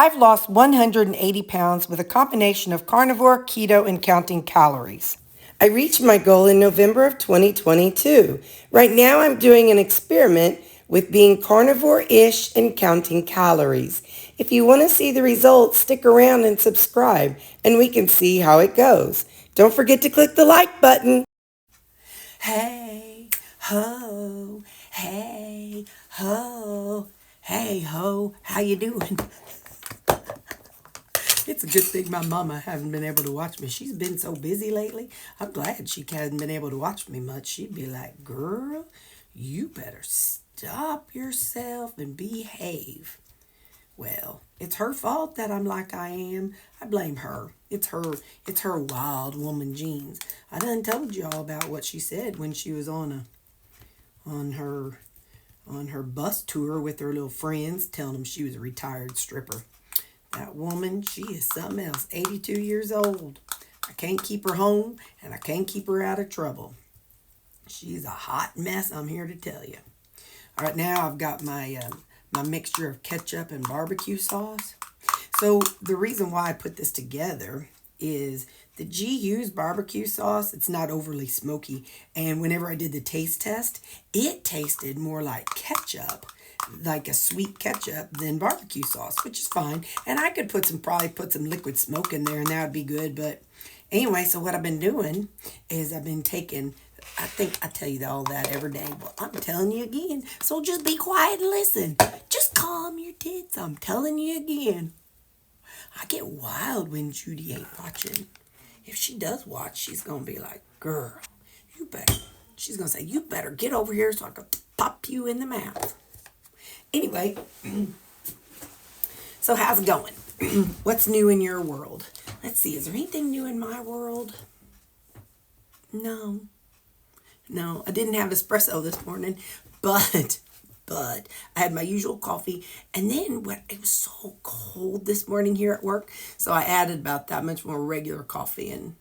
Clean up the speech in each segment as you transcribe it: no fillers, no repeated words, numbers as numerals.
I've lost 180 pounds with a combination of carnivore, keto, and counting calories. I reached my goal in November of 2022. Right now, I'm doing an experiment with being carnivore-ish and counting calories. If you want to see the results, stick around and subscribe, and we can see how it goes. Don't forget to click the like button. Hey ho, hey ho, hey ho, how you doing? It's a good thing my mama hasn't been able to watch me. She's been so busy lately. I'm glad she hasn't been able to watch me much. She'd be like, girl, you better stop yourself and behave. Well, it's her fault that I'm like I am. I blame her. It's her wild woman genes. I done told y'all about what she said when she was on her bus tour with her little friends, telling them she was a retired stripper. That woman, she is something else. 82 years old. I can't keep her home, and I can't keep her out of trouble. She's a hot mess, I'm here to tell you. All right, now I've got my mixture of ketchup and barbecue sauce. So the reason why I put this together is the GU's barbecue sauce, it's not overly smoky. And whenever I did the taste test, it tasted more like ketchup, like a sweet ketchup, than barbecue sauce, which is fine. And I could probably put some liquid smoke in there and that would be good. But anyway, so what I've been doing is I've been taking, I think I tell you all that every day, but I'm telling you again. So just be quiet and listen. Just calm your tits. I'm telling you again. I get wild when Judy ain't watching. If she does watch, she's going to be like, girl, you better. She's going to say, you better get over here so I can pop you in the mouth. Anyway, so how's it going? What's new in your world? Let's see, is there anything new in my world? No, I didn't have espresso this morning, but I had my usual coffee, and then it was so cold this morning here at work, so I added about that much more regular coffee, and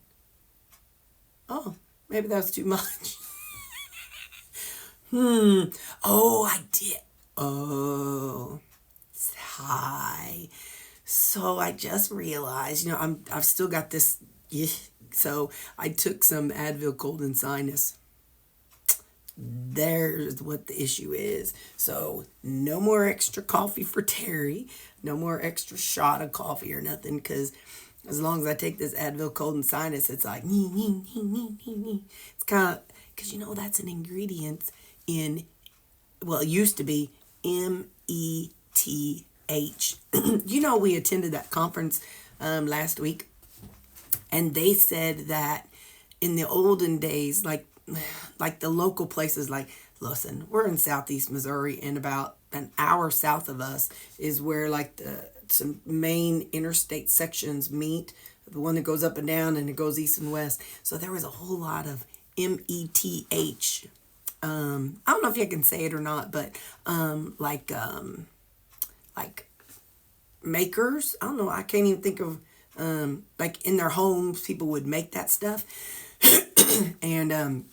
oh, maybe that was too much. Oh, I did. Oh, hi. So I just realized, I've still got this. Yeah, so I took some Advil cold and sinus. There's what the issue is. So no more extra coffee for Terry. No more extra shot of coffee or nothing. Because as long as I take this Advil cold and sinus, it's like it's kind of because that's an ingredient in, well, it used to be METH. We attended that conference last week, and they said that in the olden days, like the local places, like, listen, we're in southeast Missouri, and about an hour south of us is where like some main interstate sections meet, the one that goes up and down and it goes east and west. So there was a whole lot of METH. I don't know if you can say it or not, but like makers. I don't know. I can't even think of like in their homes, people would make that stuff. And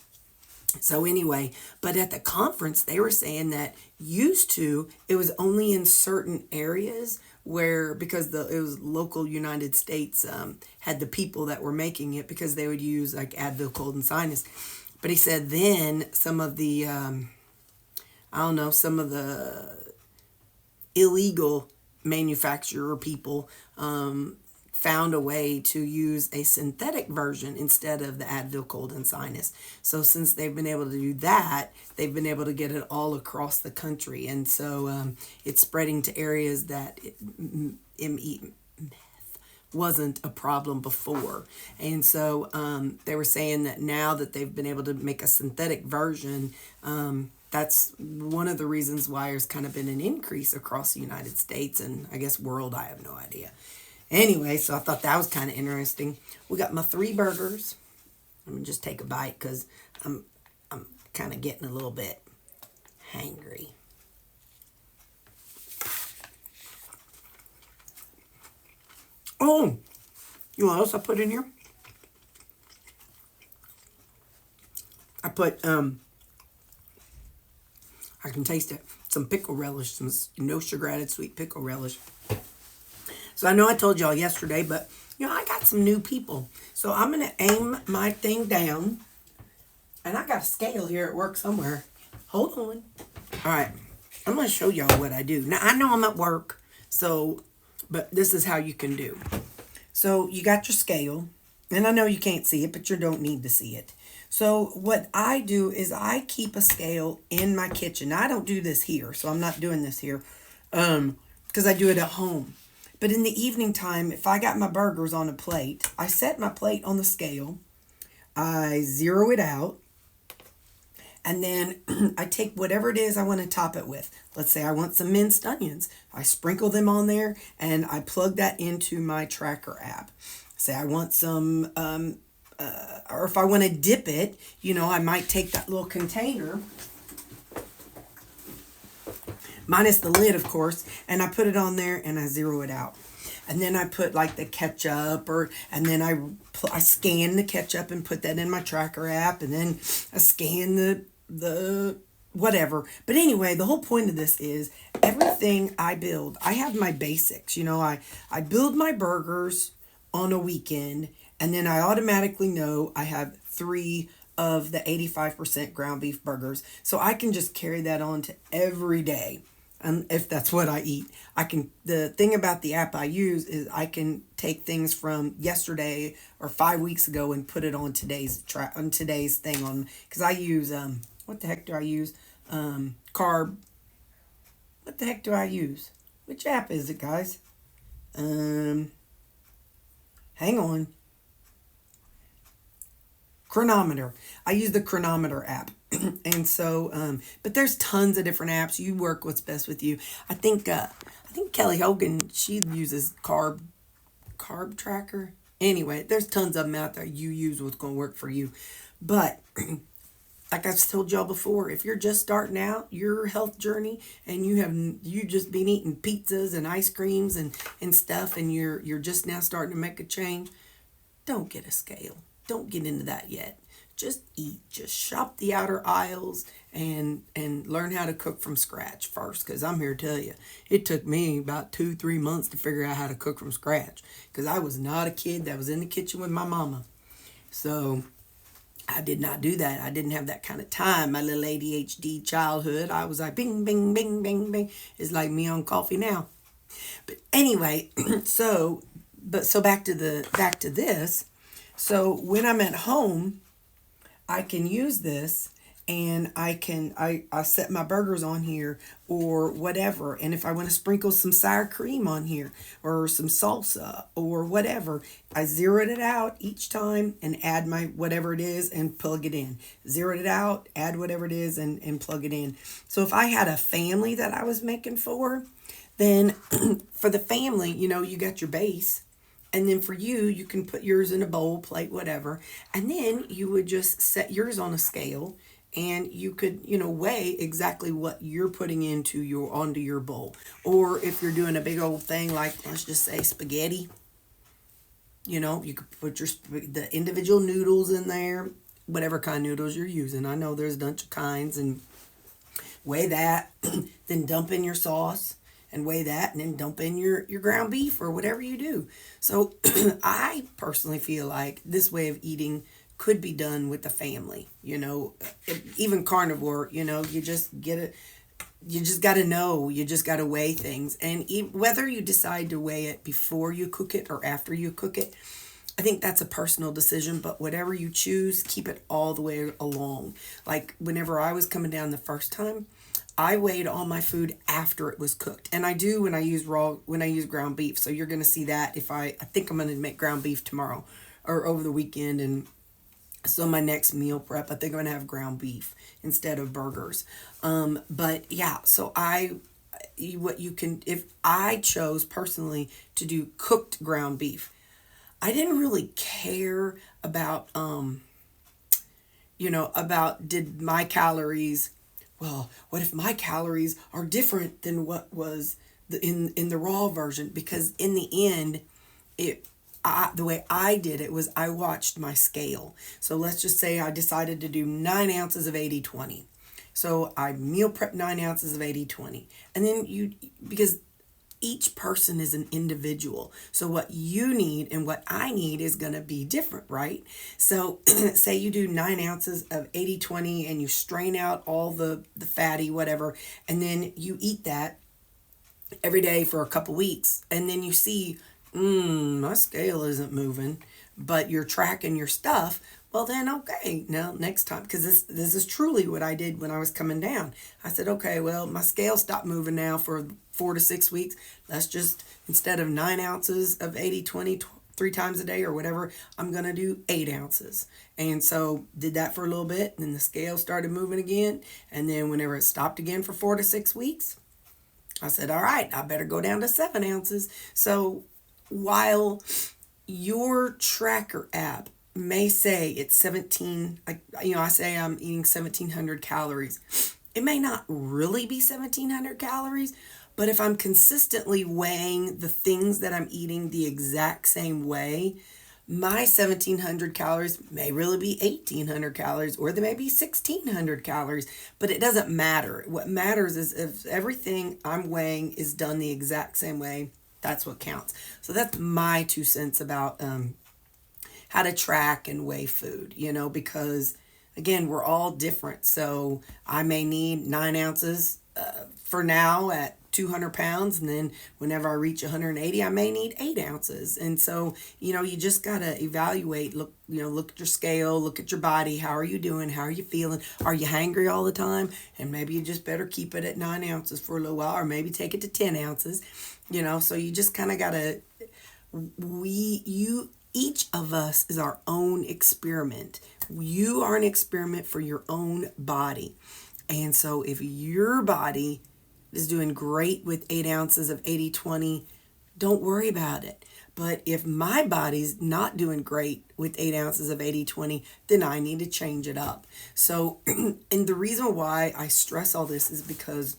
so anyway, but at the conference, they were saying that used to, it was only in certain areas where, because it was local United States, had the people that were making it, because they would use like Advil cold and sinus. But he said then some of the, some of the illegal manufacturer people found a way to use a synthetic version instead of the Advil cold and sinus. So since they've been able to do that, they've been able to get it all across the country. And so it's spreading to areas that meth wasn't a problem before. And so they were saying that now that they've been able to make a synthetic version, that's one of the reasons why there's kind of been an increase across the United States and I guess world. I have no idea. Anyway, so I thought that was kind of interesting. We got my 3 burgers. Let me just take a bite because I'm kind of getting a little bit hangry. Oh, you know what else I put in here? I put I can taste it. Some pickle relish, some no sugar added sweet pickle relish. So I know I told y'all yesterday, but I got some new people. So I'm going to aim my thing down. And I got a scale here at work somewhere. Hold on. All right. I'm going to show y'all what I do. Now, I know I'm at work, but this is how you can do. So you got your scale. And I know you can't see it, but you don't need to see it. So what I do is I keep a scale in my kitchen. Now, I don't do this here, so I'm not doing this here because I do it at home. But in the evening time, if I got my burgers on a plate, I set my plate on the scale. I zero it out. And then I take whatever it is I want to top it with. Let's say I want some minced onions. I sprinkle them on there and I plug that into my tracker app. Say I want some, or if I want to dip it, I might take that little container, minus the lid, of course, and I put it on there and I zero it out. And then I put like the ketchup and then I scan the ketchup and put that in my tracker app, and then I scan the whatever. But anyway, the whole point of this is everything I build, I have my basics. I build my burgers on a weekend, and then I automatically know I have 3 of the 85% ground beef burgers. So I can just carry that on to every day. And if that's what I eat, the thing about the app I use is I can take things from yesterday or 5 weeks ago and put it on today's thing on, because I use, what the heck do I use? What the heck do I use? Which app is it, guys? Hang on. Chronometer. I use the Chronometer app. And so, but there's tons of different apps. You work what's best with you. I think Kelly Hogan, she uses carb tracker. Anyway, there's tons of them out there. You use what's going to work for you. But like I've told y'all before, if you're just starting out your health journey and you just been eating pizzas and ice creams and stuff, and you're just now starting to make a change, don't get a scale. Don't get into that yet. Just eat. Just shop the outer aisles and learn how to cook from scratch first. Because I'm here to tell you, it took me about 2-3 months to figure out how to cook from scratch. Because I was not a kid that was in the kitchen with my mama. So I did not do that. I didn't have that kind of time. My little ADHD childhood, I was like bing, bing, bing, bing, bing. It's like me on coffee now. But anyway, so back to this. So when I'm at home, I can use this and I set my burgers on here or whatever. And if I want to sprinkle some sour cream on here or some salsa or whatever, I zeroed it out each time and add my whatever it is and plug it in. Zeroed it out, add whatever it is and plug it in. So if I had a family that I was making for, then for the family, you got your base. And then for you can put yours in a bowl, plate, whatever. And then you would just set yours on a scale and you could, weigh exactly what you're putting onto your bowl. Or if you're doing a big old thing like, let's just say spaghetti, you could put the individual noodles in there, whatever kind of noodles you're using. I know there's a bunch of kinds, and weigh that, then dump in your sauce. And weigh that and then dump in your ground beef or whatever you do. So I personally feel like this way of eating could be done with the family. Even carnivore, you just get it. You just got to know. You just got to weigh things. And whether you decide to weigh it before you cook it or after you cook it, I think that's a personal decision. But whatever you choose, keep it all the way along. Like whenever I was coming down the first time, I weighed all my food after it was cooked. And I do when I use ground beef. So you're going to see that I think I'm going to make ground beef tomorrow or over the weekend. And so my next meal prep, I think I'm going to have ground beef instead of burgers. But yeah, so if I chose personally to do cooked ground beef, I didn't really care about, did my calories, well, what if my calories are different than what was in the raw version? Because in the end, the way I did it was I watched my scale. So let's just say I decided to do 9 ounces of 80/20. So I meal prep 9 ounces of 80/20. And then because each person is an individual. So what you need and what I need is going to be different, right? So say you do 9 ounces of 80/20 and you strain out all the fatty, whatever, and then you eat that every day for a couple weeks, and then you see, my scale isn't moving, but you're tracking your stuff. Well, then, okay, now next time, because this is truly what I did when I was coming down. I said, okay, well, my scale stopped moving now for 4 to 6 weeks. Let's just, instead of 9 ounces of 80/20 3 times a day or whatever, I'm going to do 8 ounces. And so did that for a little bit, and then the scale started moving again. And then whenever it stopped again for 4 to 6 weeks, I said, all right, I better go down to 7 ounces. So while your tracker app may say it's 17, I say I'm eating 1,700 calories. It may not really be 1,700 calories, but if I'm consistently weighing the things that I'm eating the exact same way, my 1,700 calories may really be 1,800 calories, or they may be 1,600 calories, but it doesn't matter. What matters is if everything I'm weighing is done the exact same way, that's what counts. So that's my 2 cents about how to track and weigh food, because again, we're all different. So I may need 9 ounces for now at 200 pounds. And then whenever I reach 180, I may need 8 ounces. And so, you just got to evaluate, look at your scale, look at your body. How are you doing? How are you feeling? Are you hangry all the time? And maybe you just better keep it at 9 ounces for a little while, or maybe take it to 10 ounces, so you just kind of got to, each of us is our own experiment. You are an experiment for your own body. And so if your body is doing great with 8 ounces of 80/20, don't worry about it. But if my body's not doing great with 8 ounces of 80/20, then I need to change it up. So, and the reason why I stress all this is because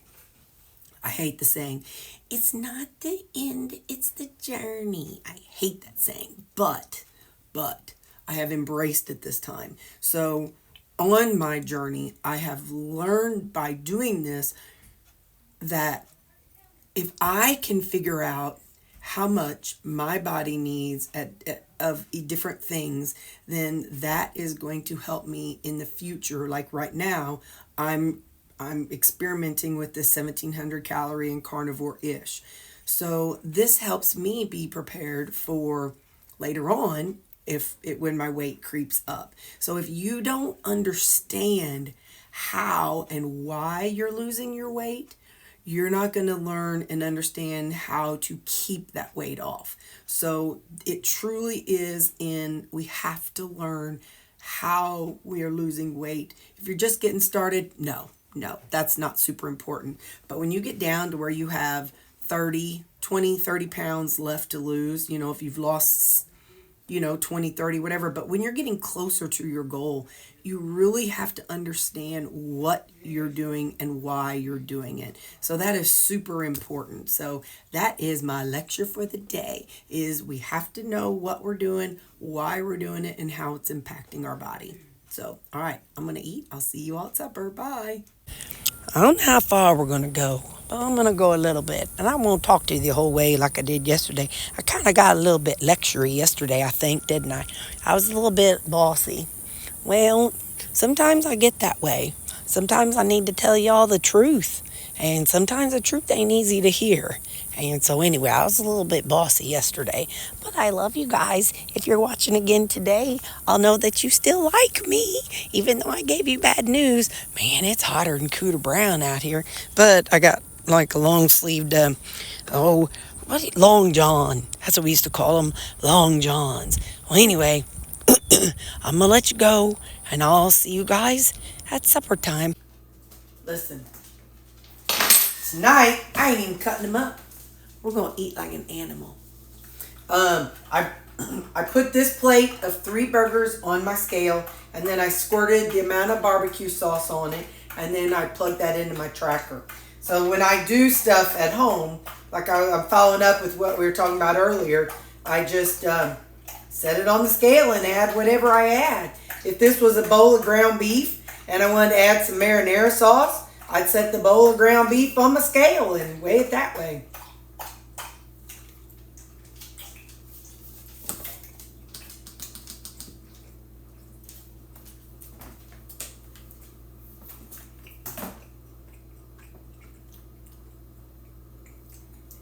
I hate the saying, it's not the end, it's the journey. I hate that saying, but I have embraced it this time. So on my journey, I have learned by doing this that if I can figure out how much my body needs of different things, then that is going to help me in the future. Like right now, I'm experimenting with this 1,700 calorie and carnivore-ish. So this helps me be prepared for later on when my weight creeps up. So if you don't understand how and why you're losing your weight, you're not going to learn and understand how to keep that weight off. So it truly is we have to learn how we are losing weight. If you're just getting started, no, that's not super important. But when you get down to where you have 30 pounds left to lose, if you've lost 20, 30, whatever. But when you're getting closer to your goal, you really have to understand what you're doing and why you're doing it. So that is super important. So that is my lecture for the day, is we have to know what we're doing, why we're doing it, and how it's impacting our body. So, all right, I'm going to eat. I'll see you all at supper. Bye. I don't know how far we're going to go, but I'm going to go a little bit. And I won't talk to you the whole way like I did yesterday. I kind of got a little bit lectury yesterday, I think, didn't I? I was a little bit bossy. Well, sometimes I get that way. Sometimes I need to tell y'all the truth. And sometimes the truth ain't easy to hear. And so anyway, I was a little bit bossy yesterday. But I love you guys. If you're watching again today, I'll know that you still like me. Even though I gave you bad news. Man, it's hotter than Cooter Brown out here. But I got like a long-sleeved, Long John. That's what we used to call them, Long Johns. Well, anyway, I'm going to let you go. And I'll see you guys at supper time. Listen. Tonight, I ain't even cutting them up. We're going to eat like an animal. I put this plate of 3 burgers on my scale, and then I squirted the amount of barbecue sauce on it, and then I plugged that into my tracker. So when I do stuff at home, like I'm following up with what we were talking about earlier, I just set it on the scale and add whatever I add. If this was a bowl of ground beef and I wanted to add some marinara sauce, I'd set the bowl of ground beef on my scale and weigh it that way.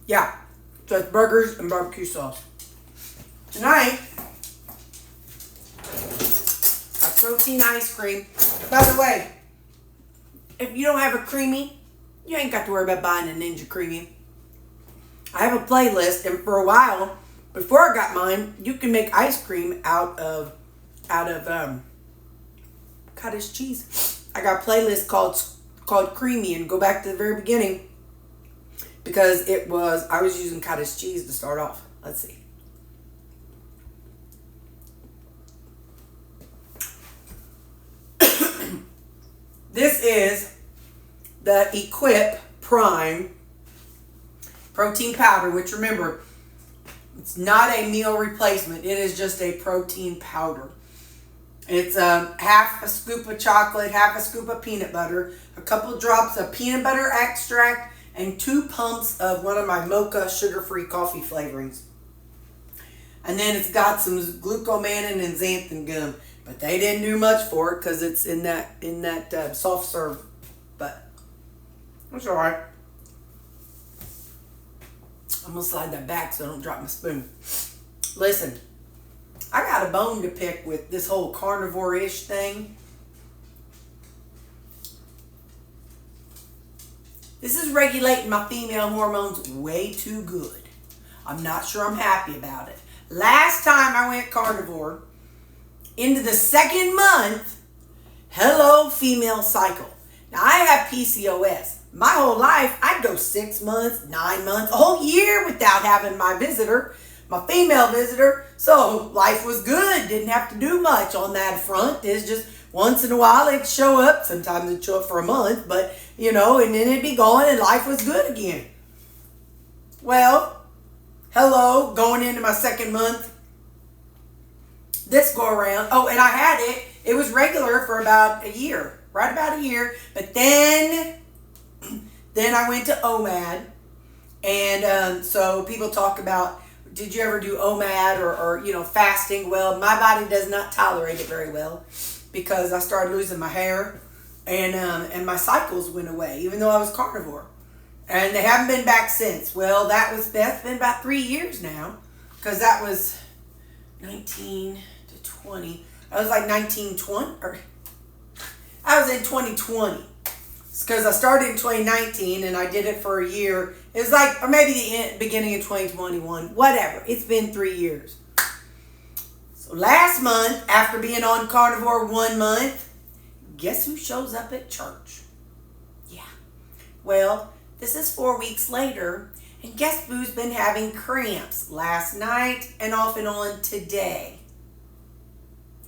Yeah. So it's burgers and barbecue sauce. Tonight, a protein ice cream. By the way, if you don't have a creamy, you ain't got to worry about buying a Ninja Creamy. I have a playlist, and for a while, before I got mine, you can make ice cream out of cottage cheese. I got a playlist called Creamy, and go back to the very beginning because I was using cottage cheese to start off. Let's see. This is the Equip Prime protein powder, which remember, it's not a meal replacement. It is just a protein powder. It's half a scoop of chocolate, half a scoop of peanut butter, a couple drops of peanut butter extract, and 2 pumps of one of my mocha sugar-free coffee flavorings. And then it's got some glucomannan and xanthan gum, but they didn't do much for it because it's in that soft serve. But it's all right. I'm gonna slide that back so I don't drop my spoon. Listen, I got a bone to pick with this whole carnivore-ish thing. This is regulating my female hormones way too good. I'm not sure I'm happy about it. Last time I went carnivore, into the 2nd month, hello female cycle. Now I have PCOS. My whole life, I'd go 6 months, 9 months, a whole year without having my visitor, my female visitor. So life was good. Didn't have to do much on that front. It's just once in a while it'd show up. Sometimes it'd show up for a month, but and then it'd be gone and life was good again. Well, hello, going into my 2nd month. This go around. Oh, and I had it. It was regular for about a year, right about a year. But then I went to OMAD. And so people talk about, did you ever do OMAD or fasting? Well, my body does not tolerate it very well because I started losing my hair and my cycles went away, even though I was carnivore. And they haven't been back since. Well, that's been about 3 years now because that was 19 to 20. I was like 1920, or I was in 2020. It's because I started in 2019 and I did it for a year. It was like, or maybe the beginning of 2021, whatever. It's been 3 years. So last month, after being on carnivore 1 month, guess who shows up at church? Yeah. Well, this is 4 weeks later, and guess who's been having cramps last night and off and on today?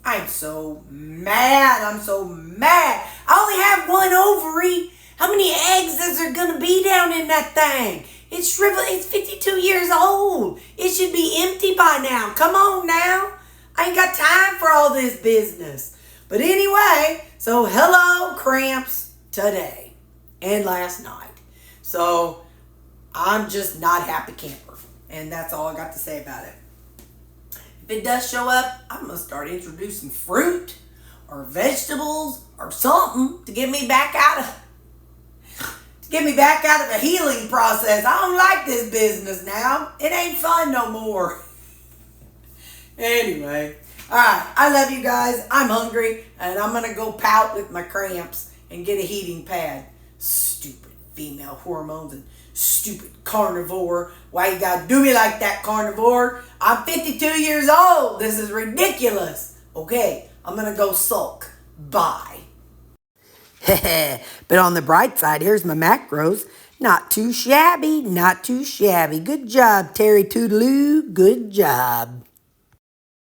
I'm so mad. I'm so mad. I only have 1 ovary. How many eggs is there going to be down in that thing? It's shriveled. It's 52 years old. It should be empty by now. Come on now. I ain't got time for all this business. But anyway, so hello cramps today and last night. So I'm just not happy camper. And that's all I got to say about it. If it does show up, I'm going to start introducing fruit or vegetables or something to get me back out of the healing process. I don't like this business now. It ain't fun no more. Anyway, all right. I love you guys. I'm hungry and I'm going to go pout with my cramps and get a heating pad. Stupid female hormones and stupid carnivore. Why you gotta do me like that, carnivore? I'm 52 years old. This is ridiculous. Okay, I'm gonna go sulk. Bye. But on the bright side, here's my macros. Not too shabby, not too shabby. Good job, Terry Toodaloo. Good job.